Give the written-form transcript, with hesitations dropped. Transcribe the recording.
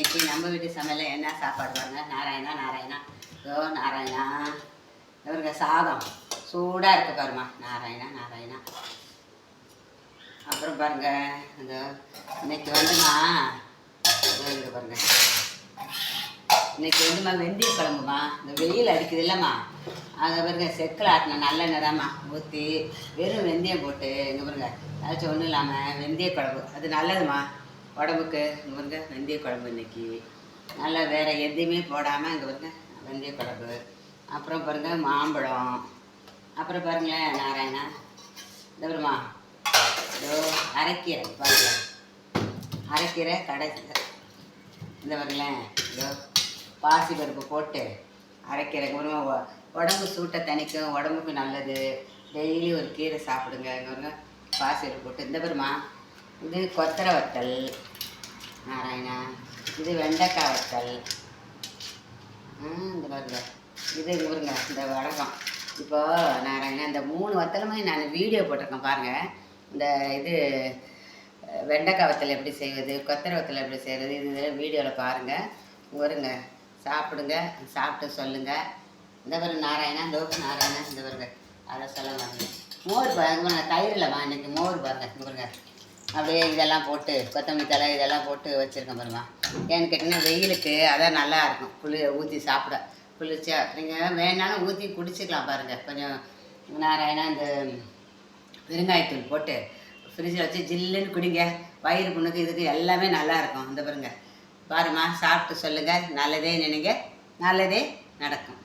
இன்னைக்கு நம்ம வீட்டு சமையல் என்ன சாப்பாடு பாருங்க. நாராயணா நாராயணா ஓ நாராயணா. இவருங்க சாதம் சூடாக இருக்குது பாருமா. நாராயணா நாராயணா. அப்புறம் பாருங்க இந்த இன்னைக்கு வந்துமா இங்கே பாருங்க. இன்னைக்கு வந்துமா வெந்தய குழம்புமா. இந்த வெயில் அடிக்குது இல்லைம்மா, அதை பாருங்க செக்கில் ஆட்டின நல்லெண்ணெய் தான்மா ஊற்றி வெறும் வெந்தயம் போட்டு இங்கே பாருங்க. ஏதாச்சும் ஒன்றும் இல்லாமல் வெந்தய குழம்பு அது நல்லதுமா உடம்புக்கு. இங்கே பாருங்க வெந்தய குழம்பு இன்னைக்கு நல்லா வேறு எதையுமே போடாமல் இங்கே பாருங்க வெந்தய குழம்பு. அப்புறம் பாருங்கள் மாம்பழம். அப்புறம் பாருங்களேன் நாராயணா இந்த வருமா இதோ அரைக்கீரை பாருங்க. அரைக்கீரை கடை இந்த பாருங்களேன் இதோ பாசி பருப்பு போட்டு அரைக்கீரை உடம்பு சூட்டை தணிக்கும், உடம்புக்கு நல்லது. டெய்லி ஒரு கீரை சாப்பிடுங்க. இங்கே பாருங்க பாசி பருப்பு போட்டு. இந்த பாருமா இது கொத்தரை வத்தல் நாராயணா. இது வெண்டைக்காய் வத்தல். இந்த பாருங்க இது பாருங்க இந்த வடகம். இப்போ நாராயணா இந்த 3 வத்தலுமே நான் வீடியோ போட்டிருக்கேன் பாருங்கள். இந்த இது வெண்டைக்காய் வத்தல் எப்படி செய்வது, கொத்தரை வத்தல் எப்படி செய்கிறது, இது வீடியோவில் பாருங்கள். வருங்க சாப்பிடுங்க, சாப்பிட்டு சொல்லுங்கள். இந்த பாருங்க நாராயணா இந்த நாராயணா இந்த பாருங்க அதை சொல்ல பாருங்க. மோர் பாருங்க தயிர் இல்லைம்மா இன்றைக்கி மோர் பாருங்க. இந்த பாருங்க அப்படியே இதெல்லாம் போட்டு கொத்தமல்லி தலை இதெல்லாம் போட்டு வச்சுருக்கேன் பாருமா. ஏன்னு கேட்டிங்கன்னா வெயிலுக்கு அதான் நல்லா இருக்கும். புளியை ஊற்றி சாப்பிட குளிர்ச்சியாக நீங்கள் வேணாலும் ஊற்றி குடிச்சிக்கலாம் பாருங்கள். கொஞ்சம் நாராயணா இந்த பெருங்காயத்தூள் போட்டு ஃப்ரிட்ஜில் வச்சு ஜில்லுன்னு குடிங்க. வயிறு புண்ணுக்கு இதுக்கு எல்லாமே நல்லாயிருக்கும். இந்த பாருங்க பாருமா சாப்பிட்டு சொல்லுங்கள். நல்லதே நினைங்க, நல்லதே நடக்கும்.